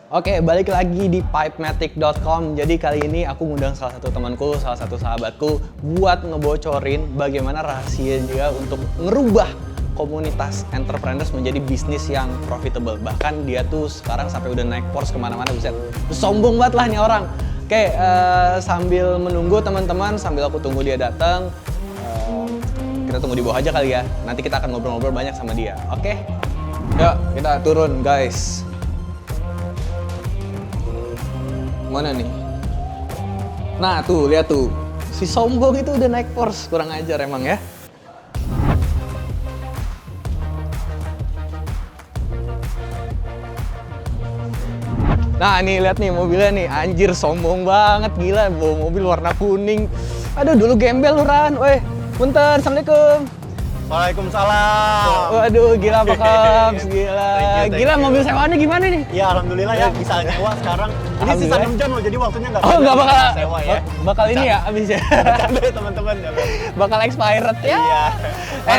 Oke, balik lagi di pipematic.com. Jadi kali ini aku ngundang salah satu temanku, salah satu sahabatku buat ngebocorin bagaimana rahasia dia untuk ngerubah komunitas entrepreneurs menjadi bisnis yang profitable. Bahkan dia tuh sekarang sampai udah naik Porsche kemana-mana, buset. Sombong banget lah nih orang. Oke, sambil menunggu teman-teman, sambil aku tunggu dia datang, kita tunggu di bawah aja kali ya. Nanti kita akan ngobrol-ngobrol banyak sama dia. Oke? Yuk, kita turun guys. Mana nih? Nah tuh, lihat tuh. Si sombong itu udah naik Porsche, kurang ajar emang ya. Nah nih, lihat nih mobilnya nih. Anjir, sombong banget, gila. Bawa mobil warna kuning. Aduh, dulu gembel lu, Ran. Weh, punten, assalamualaikum. Waalaikumsalam. Waduh, gila apa kabar? Gila. Thank you. Gila, mobil sewaannya gimana nih? Ya alhamdulillah ya bisa nyewa sekarang. Ini sisa 6 jam loh, jadi waktunya nggak Oh, nggak bakal sewa ya. Bakal ini ya abis ya. Bercanda ya teman-teman. Bakal expired ya. Iya.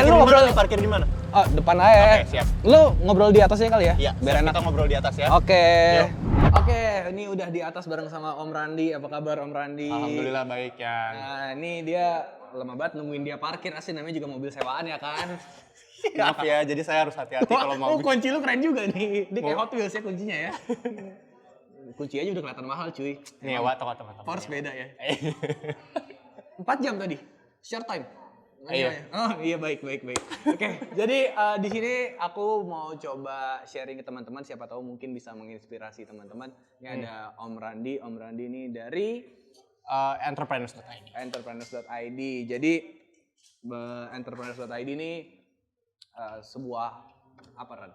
Lu ngobrol Parkir di mana? Oh, depan aja. Oke, siap. Lu ngobrol di atasnya kali ya? Iya, Biar enak. kita ngobrol di atas ya. Oke. Yuk. Oke, ini udah di atas bareng sama Om Randi. Apa kabar Om Randi? Alhamdulillah baik ya. Nah, ini dia lama banget nemuin dia parkir. Asli namanya juga mobil sewaan ya kan? Maaf ya, jadi saya harus hati-hati kalau mau. Oh, kunci lu keren juga nih. Dia kayak Hot Wheels ya kuncinya ya. Kunci aja udah kelihatan mahal cuy. nyewa teman-teman. Porsche beda ya. 4 jam tadi. Short time. Iya. Oh iya, baik. Oke, jadi di sini aku mau coba sharing ke teman-teman, siapa tahu mungkin bisa menginspirasi teman-teman. Ini ada Om Randi. Om Randi ini dari Entrepreneurs.id. entrepreneurs.id. Jadi entrepreneurs.id ini sebuah apa, Ran?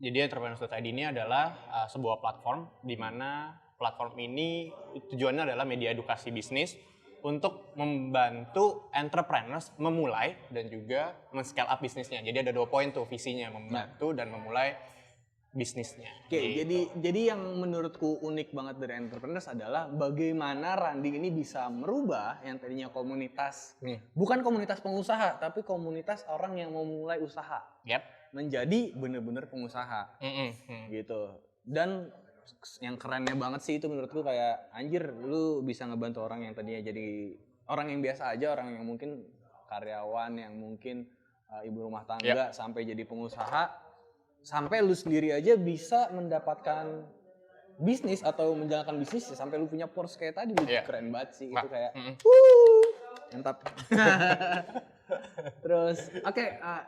Jadi Entrepreneurs.id ini adalah sebuah platform di mana platform ini tujuannya adalah media edukasi bisnis untuk membantu entrepreneurs memulai dan juga men-scale up bisnisnya. Jadi ada 2 poin tuh visinya, membantu dan memulai bisnisnya. Oke, gitu. jadi yang menurutku unik banget dari entrepreneurs adalah bagaimana Randi ini bisa merubah yang tadinya komunitas, bukan komunitas pengusaha, tapi komunitas orang yang mau mulai usaha, menjadi bener-bener pengusaha, gitu. Dan yang kerennya banget sih itu menurutku kayak anjir, lu bisa ngebantu orang yang tadinya jadi orang yang biasa aja, orang yang mungkin karyawan, yang mungkin ibu rumah tangga sampai jadi pengusaha, sampai lu sendiri aja bisa mendapatkan bisnis atau menjalankan bisnis sampai lu punya Porsche kayak tadi. Keren banget sih itu kayak mantap. Terus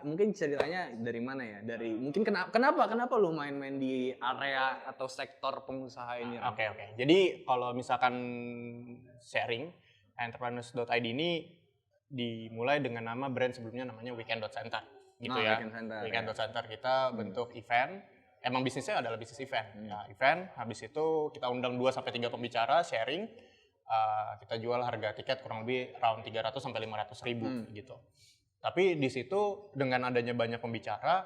mungkin ceritanya dari mana ya? Dari mungkin kenapa lu main-main di area atau sektor pengusaha ini? Oke. Jadi kalau misalkan sharing, entrepreneurs.id ini dimulai dengan nama brand sebelumnya namanya Weekend.Center gitu ya. Weekend.Center kita bentuk event. Emang bisnisnya adalah bisnis event. Nah, event habis itu kita undang 2-3 pembicara sharing. Kita jual harga tiket kurang lebih round 300 sampai 500 ribu gitu. Tapi di situ dengan adanya banyak pembicara,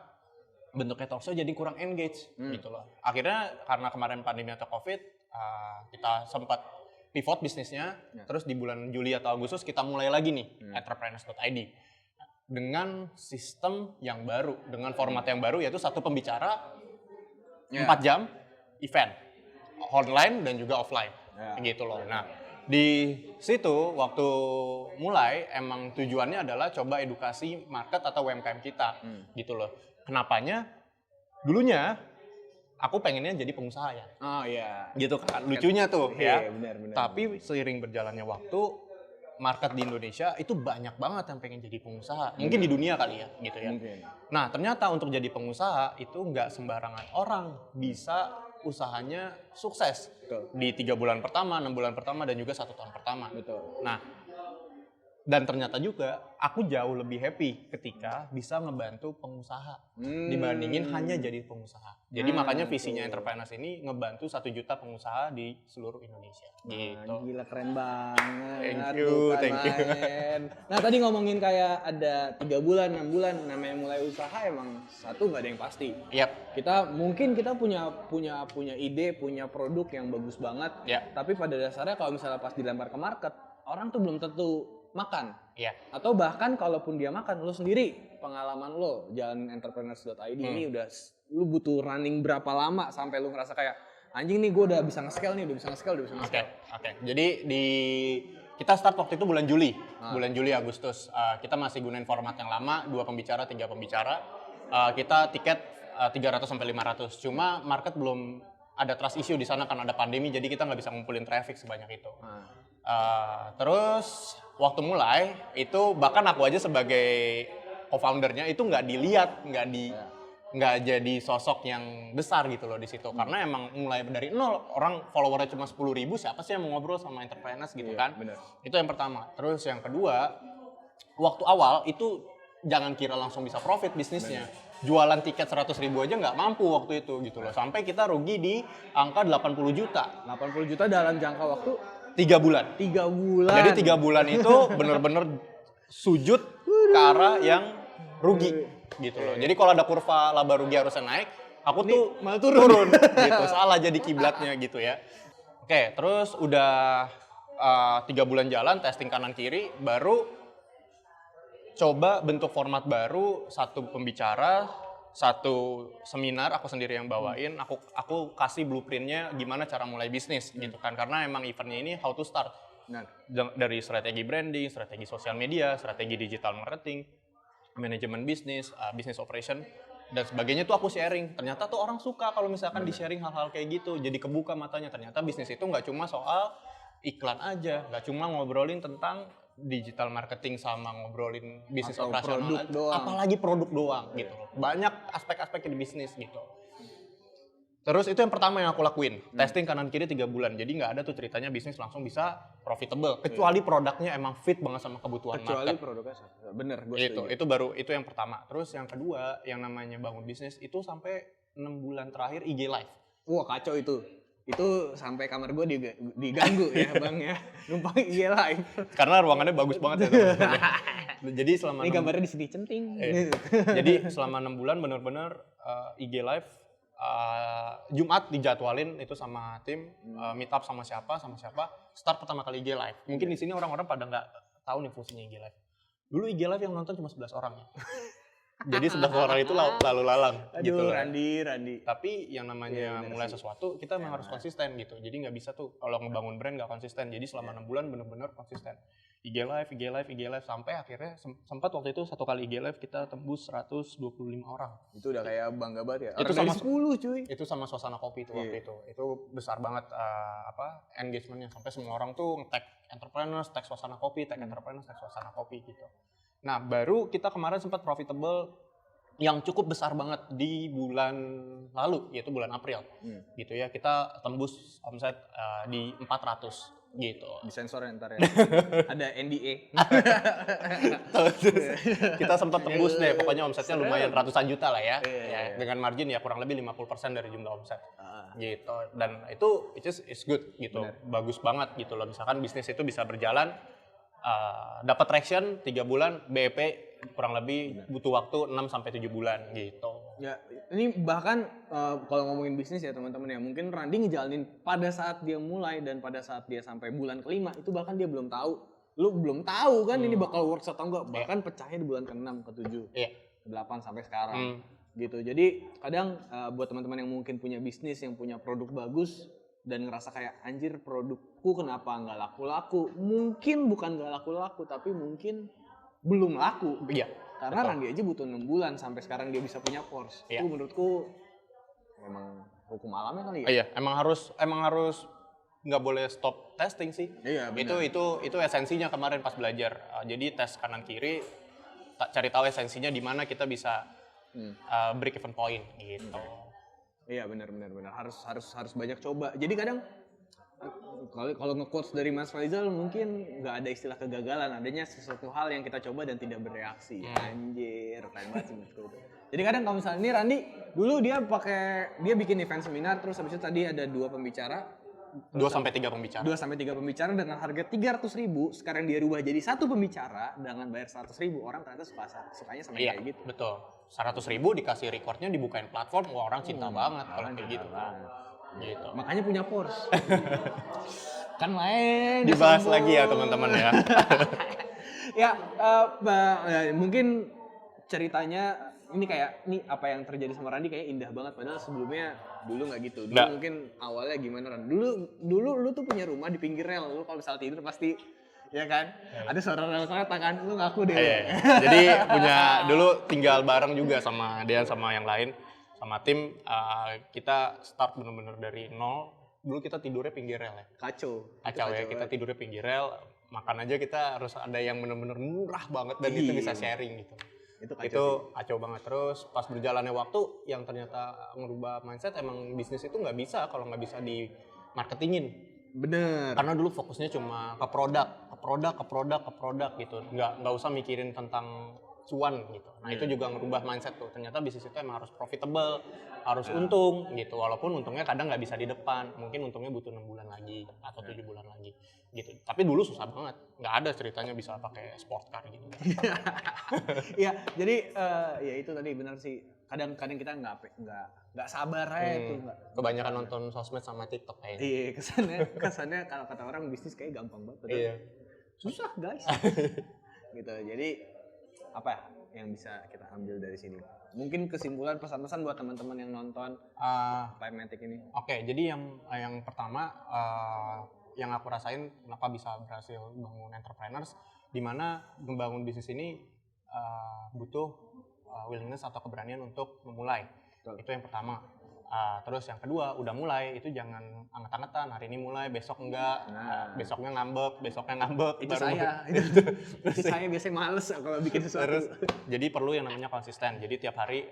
bentuknya talkshow jadi kurang engage gitu loh. Akhirnya karena kemarin pandemi atau COVID, kita sempat pivot bisnisnya. Terus di bulan Juli atau Agustus kita mulai lagi nih entrepreneurs.id dengan sistem yang baru, dengan format yang baru, yaitu satu pembicara 4 jam event online dan juga offline gitu loh. Nah, di situ waktu mulai emang tujuannya adalah coba edukasi market atau UMKM kita gitu loh. Kenapanya? Dulunya aku pengennya jadi pengusaha ya. Oh iya. Gitu kan. Lucunya tuh ya. Benar. Tapi seiring berjalannya waktu, market di Indonesia itu banyak banget yang pengen jadi pengusaha. Mungkin di dunia kali ya gitu ya. Mungkin. Nah, ternyata untuk jadi pengusaha itu nggak sembarangan orang bisa usahanya sukses. Betul. Di 3 bulan pertama, 6 bulan pertama, dan juga 1 tahun pertama. Betul. Nah, dan ternyata juga aku jauh lebih happy ketika bisa ngebantu pengusaha dibandingin hanya jadi pengusaha. Jadi makanya visinya entrepreneurs ini ngebantu 1 juta pengusaha di seluruh Indonesia. Gitu. Gila, keren banget. Thank you. Nah, tadi ngomongin kayak ada 3 bulan, 6 bulan namanya mulai usaha, emang satu nggak ada yang pasti. Kita punya ide, punya produk yang bagus banget. Tapi pada dasarnya kalau misalnya pas dilempar ke market, orang tuh belum tentu makan. Atau bahkan kalaupun dia makan, lo sendiri pengalaman lo jalan entrepreneurs.id ini udah lu butuh running berapa lama sampai lu ngerasa kayak anjing nih gue udah bisa nge-scale nih, udah bisa nge-scale. Oke. Jadi kita start waktu itu bulan Juli, bulan Juli Agustus. Kita masih gunain format yang lama, 2 pembicara, 3 pembicara. Kita tiket 300 sampai 500. Cuma market belum ada trust issue di sana karena ada pandemi, jadi kita nggak bisa ngumpulin traffic sebanyak itu. Terus waktu mulai itu bahkan aku aja sebagai co-foundernya itu nggak dilihat, nggak jadi sosok yang besar gitu loh di situ, karena emang mulai dari nol, orang followernya cuma 10.000, siapa sih yang mau ngobrol sama entrepreneurs gitu kan? Bener. Itu yang pertama. Terus yang kedua, waktu awal itu jangan kira langsung bisa profit bisnisnya. Jualan tiket 100.000 aja nggak mampu waktu itu gitu loh. Sampai kita rugi di angka 80 juta. 80 juta dalam jangka waktu 3 bulan. 3 bulan. Jadi 3 bulan itu bener-bener sujud ke arah yang rugi gitu loh. Jadi kalau ada kurva laba rugi harusnya naik, aku tuh malah turun. gitu. Salah jadi kiblatnya gitu ya. Oke, terus udah 3 bulan jalan, testing kanan kiri, baru coba bentuk format baru, 1 pembicara, 1 seminar, aku sendiri yang bawain, aku kasih blueprintnya gimana cara mulai bisnis gitu kan, karena emang eventnya ini how to start. Dari strategi branding, strategi sosial media, strategi digital marketing, manajemen bisnis, business operation, dan sebagainya tuh aku sharing. Ternyata tuh orang suka kalau misalkan di-sharing hal-hal kayak gitu, jadi kebuka matanya. Ternyata bisnis itu nggak cuma soal iklan aja, nggak cuma ngobrolin tentang digital marketing sama ngobrolin bisnis operasional, apalagi produk doang gitu loh. Banyak aspek-aspek di bisnis gitu. Terus itu yang pertama yang aku lakuin, testing kanan kiri 3 bulan. Jadi nggak ada tuh ceritanya bisnis langsung bisa profitable, kecuali produknya emang fit banget sama kebutuhan market. Kecuali produknya, bener, gue setuju. Itu yang pertama. Terus yang kedua, yang namanya bangun bisnis itu sampai 6 bulan terakhir IG live. Wah kacau itu sampai kamar gue diganggu ya bang ya, numpang IG live. Karena ruangannya bagus banget ya teman-teman. Jadi selama ini gambarnya di sini centing. Jadi selama 6 bulan benar-benar IG live, Jumat dijadwalin itu sama tim, meet up sama siapa, start pertama kali IG live. Mungkin di sini orang-orang pada nggak tahu nih fungsinya IG live. Dulu IG live yang nonton cuma 11 orang ya. Jadi 11 orang itu lalu lalang. Aduh, gitu. Randi. Tapi yang namanya mulai sesuatu, kita memang harus konsisten gitu. Jadi nggak bisa tuh kalau ngebangun brand nggak konsisten. Jadi selama 6 bulan benar-benar konsisten. IG live, sampai akhirnya sempat waktu itu 1 kali IG live kita tembus 125 orang. Itu udah kayak bangga banget ya. Itu sama 10 cuy. Itu sama suasana kopi itu waktu itu. Itu besar banget engagementnya. Sampai semua orang tuh nge-tag entrepreneurs, tag suasana kopi, tag entrepreneurs, tag suasana kopi gitu. Nah, baru kita kemarin sempat profitable yang cukup besar banget di bulan lalu, yaitu bulan April. Gitu ya, kita tembus omset di 400 gitu. Disensor ya ntar ya. Ada NDA. Kita sempat tembus deh, pokoknya omsetnya lumayan ratusan juta lah ya. Dengan margin ya kurang lebih 50% dari jumlah omset. Gitu. Dan itu it's good gitu. Bagus banget gitu loh. Misalkan bisnis itu bisa berjalan, dapat traction 3 bulan, BEP kurang lebih butuh waktu 6-7 bulan gitu. Ya, ini bahkan kalau ngomongin bisnis ya teman-teman ya, mungkin Randi ngejalanin pada saat dia mulai dan pada saat dia sampai bulan ke-5 itu bahkan dia belum tahu. Lu belum tahu kan ini bakal works atau enggak, bahkan pecahnya di bulan ke-6, ke-7, ke-8 sampai sekarang. Gitu. Jadi kadang buat teman-teman yang mungkin punya bisnis, yang punya produk bagus dan ngerasa kayak anjir produkku kenapa nggak laku-laku, mungkin bukan nggak laku-laku tapi mungkin belum laku. Karena Randi aja butuh 6 bulan sampai sekarang dia bisa punya Porsche. Itu menurutku emang hukum alamnya kali ya. Iya, emang harus nggak boleh stop testing sih. Iya, benar. Itu esensinya kemarin pas belajar. Jadi tes kanan kiri, cari tahu esensinya di mana kita bisa break even point gitu. Iya benar harus banyak coba. Jadi kadang kalau nge-quotes dari Mas Faizal mungkin nggak ada istilah kegagalan, adanya sesuatu hal yang kita coba dan tidak bereaksi. Anjir, keren banget sih itu. Jadi kadang kalau misalnya ini Randi dulu dia bikin event seminar, terus habis itu tadi ada 2 pembicara, 2-3 pembicara. 2-3 pembicara dengan harga 300.000, sekarang dia rubah jadi 1 pembicara dengan bayar 100.000, orang ternyata sukanya sama kayak gitu. Betul. 100.000 dikasih recordnya, dibukain platform, orang cinta banget kalau kayak gitu. Gitu. Makanya punya Porsche. Kan main. Dibahas lagi ya teman-teman ya. Ya, mungkin ceritanya ini kayak apa yang terjadi sama Randy kayak indah banget, padahal sebelumnya dulu nggak gitu. Dulu mungkin awalnya gimana Randy? Dulu lu tuh punya rumah di pinggir rel, lu kalau misalnya tidur pasti ya kan ada suara rel kereta kan, lu ngaku deh. Jadi dulu tinggal bareng juga sama Dean sama yang lain, sama tim. Kita start bener-bener dari nol. Dulu kita tidurnya pinggir rel ya. Kacau ya, kita tidurnya pinggir rel. Makan aja kita harus ada yang bener-bener murah banget dan itu bisa sharing gitu. Itu kacau banget. Terus pas berjalannya waktu yang ternyata ngerubah mindset, emang bisnis itu nggak bisa kalau nggak bisa di marketingin. Bener. Karena dulu fokusnya cuma ke produk gitu. Nggak usah mikirin tentang cuan gitu. Nah itu juga ngerubah mindset tuh. Ternyata bisnis itu emang harus profitable, harus untung gitu. Walaupun untungnya kadang nggak bisa di depan. Mungkin untungnya butuh 6 bulan lagi atau 7 bulan lagi gitu. Tapi dulu susah banget. Nggak ada ceritanya bisa pakai sport car gitu. Iya, jadi ya itu tadi benar sih. Kadang-kadang kita nggak sabar aja tuh. Kebanyakan nonton sosmed sama TikTok kayaknya. Iya, kesannya kalau kata orang bisnis kayak gampang banget. Iya. Susah guys. Gitu. Jadi apa yang bisa kita ambil dari sini? Mungkin kesimpulan pesan-pesan buat teman-teman yang nonton Playmatic ini. Oke, jadi yang pertama yang aku rasain kenapa bisa berhasil bangun entrepreneurs, di mana membangun bisnis ini butuh willingness atau keberanian untuk memulai. Betul. Itu yang pertama. Terus yang kedua, udah mulai itu jangan anget-angetan, hari ini mulai, besok enggak, besoknya ngambek. Itu saya biasanya males kalau bikin sesuatu. Terus, jadi perlu yang namanya konsisten. Jadi tiap hari,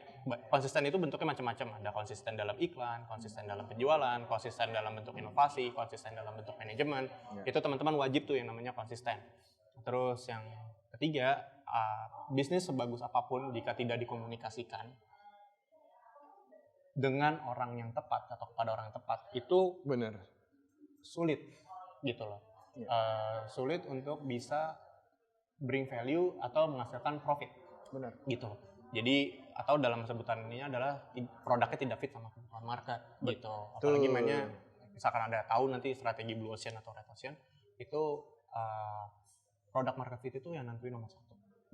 konsisten itu bentuknya macam-macam. Ada konsisten dalam iklan, konsisten dalam penjualan, konsisten dalam bentuk inovasi, konsisten dalam bentuk manajemen. Itu teman-teman wajib tuh yang namanya konsisten. Terus yang ketiga, bisnis sebagus apapun jika tidak dikomunikasikan dengan orang yang tepat atau kepada orang yang tepat itu benar sulit gitu loh. Sulit untuk bisa bring value atau menghasilkan profit. Benar gitu. Jadi atau dalam sebutan ini adalah produknya tidak fit sama kebutuhan market gitu. Apalagi mainnya misalkan ada tahu nanti strategi Blue Ocean atau Red Ocean itu produk market fit itu yang nentuin nomor 1.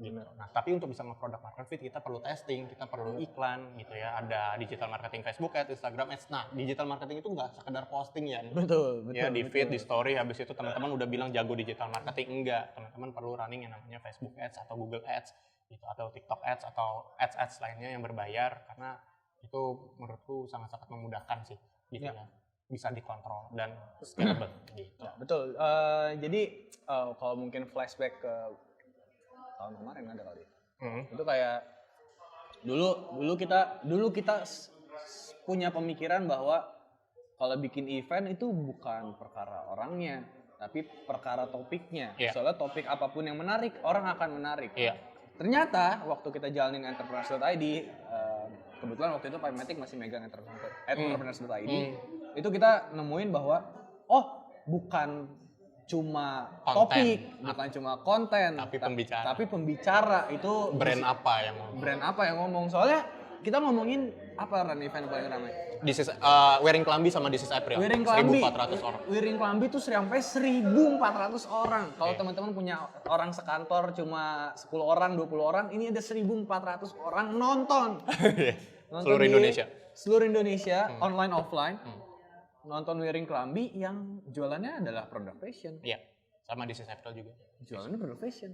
Gitu. Nah, tapi untuk bisa nge-product market fit kita perlu testing, kita perlu iklan gitu ya. Ada digital marketing Facebook Ads, Instagram Ads. Nah, digital marketing itu nggak sekedar posting ya. Betul. Ya di feed, di story, habis itu teman-teman udah bilang jago digital marketing, enggak. Teman-teman perlu running yang namanya Facebook Ads atau Google Ads gitu, atau TikTok Ads atau ads lainnya yang berbayar, karena itu menurutku sangat-sangat memudahkan sih gitu ya. Bisa dikontrol dan scalable gitu. Ya, betul. Jadi kalau mungkin flashback ke tahun kemarin ada kali. Itu kayak dulu kita punya pemikiran bahwa kalau bikin event itu bukan perkara orangnya, tapi perkara topiknya. Soalnya topik apapun yang menarik, orang akan menarik. Ternyata waktu kita jalanin entrepreneurs.id, kebetulan waktu itu Playmatic masih megang entrepreneurs.id, itu kita nemuin bahwa bukan cuma topik, bukan cuma konten, tapi pembicara itu brand apa yang ngomong. Soalnya kita ngomongin apa event paling ramai? Wearing Kelambi sama This is April. 1.400 orang. Wearing Kelambi tuh sampai 1.400 orang. Kalau teman-teman punya orang sekantor cuma 10 orang, 20 orang, ini ada 1.400 orang nonton. Seluruh Indonesia, online offline. Nonton Wearing Kelambi yang jualannya adalah produk fashion. Iya, sama This is April juga. Jualannya produk fashion.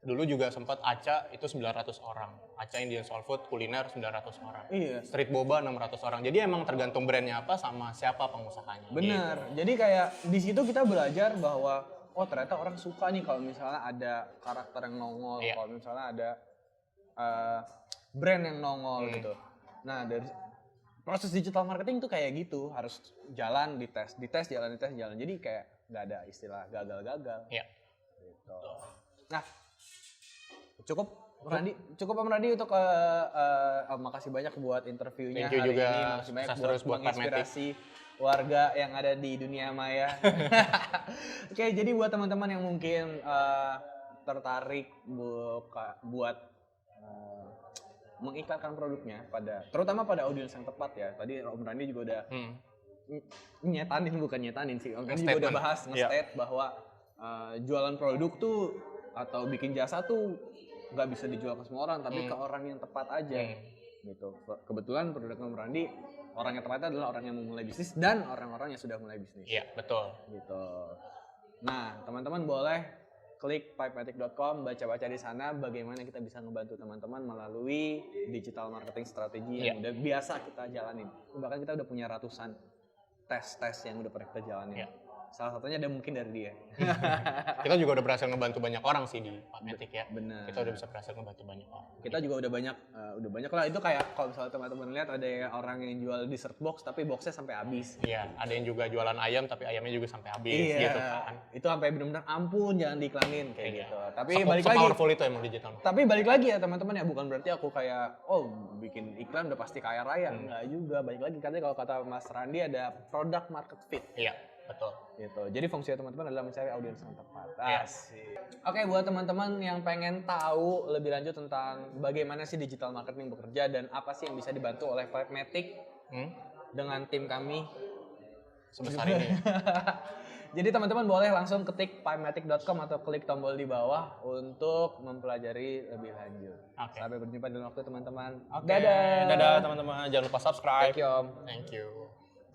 Dulu juga sempat Aca itu 900 orang. Aca Indian Soul Food kuliner 900 orang. Iya. Street Boba 600 orang. Jadi emang tergantung brandnya apa sama siapa pengusahanya. Bener. Gitu. Jadi kayak di situ kita belajar bahwa ternyata orang suka nih kalau misalnya ada karakter yang nongol, kalau misalnya ada brand yang nongol gitu. Nah, dari proses digital marketing tuh kayak gitu, harus jalan, dites, jalan. Jadi kayak nggak ada istilah gagal-gagal. Iya. Gitu. Nah, cukup Om Randy untuk makasih banyak buat interviewnya hari juga. Ini. Makasih banyak buat menginspirasi warga yang ada di dunia maya. Oke, jadi buat teman-teman yang mungkin tertarik buat mengiklankan produknya terutama pada audiens yang tepat ya. Tadi Om Randy juga udah nyetanin sih. Om Randy juga udah bahas nge-state bahwa jualan produk tuh atau bikin jasa tuh nggak bisa dijual ke semua orang, tapi ke orang yang tepat aja. Gitu. Kebetulan produk Om Randi, orang yang tepat adalah orang yang mau mulai bisnis dan orang-orang yang sudah mulai bisnis. Iya, betul. Gitu. Nah, teman-teman boleh klik pipematic.com, baca-baca di sana bagaimana kita bisa ngebantu teman-teman melalui digital marketing strategi yang udah biasa kita jalanin. Bahkan kita udah punya ratusan tes yang udah pernah kita jalanin. Salah satunya ada mungkin dari dia. Kita juga udah berhasil ngebantu banyak orang sih di Pipematic ya. Benar. Kita udah bisa berhasil ngebantu banyak orang. Kita juga udah banyak lah. Itu kayak kalau misalnya teman-teman lihat ada orang yang jual dessert box tapi boxnya sampai habis. Iya, ada yang juga jualan ayam tapi ayamnya juga sampai habis gitu kan. Itu sampai benar-benar ampun jangan diiklanin kayak gitu. Tapi balik lagi. Powerful itu emang digital. Tapi balik lagi ya teman-teman ya, bukan berarti aku kayak bikin iklan udah pasti kaya raya. Enggak juga. Balik lagi katanya kalau kata Mas Randi ada product market fit. Iya. Betul. Gitu. Jadi fungsi teman-teman adalah mencari audiens yang tepat. Asik. Oke, buat teman-teman yang pengen tahu lebih lanjut tentang bagaimana sih digital marketing bekerja dan apa sih yang bisa dibantu oleh Pipematic dengan tim kami sebesar ini. Jadi teman-teman boleh langsung ketik pipematic.com atau klik tombol di bawah untuk mempelajari lebih lanjut. Sampai berjumpa di waktu teman-teman. Dadah teman-teman. Jangan lupa subscribe. Thank you Om. Thank you.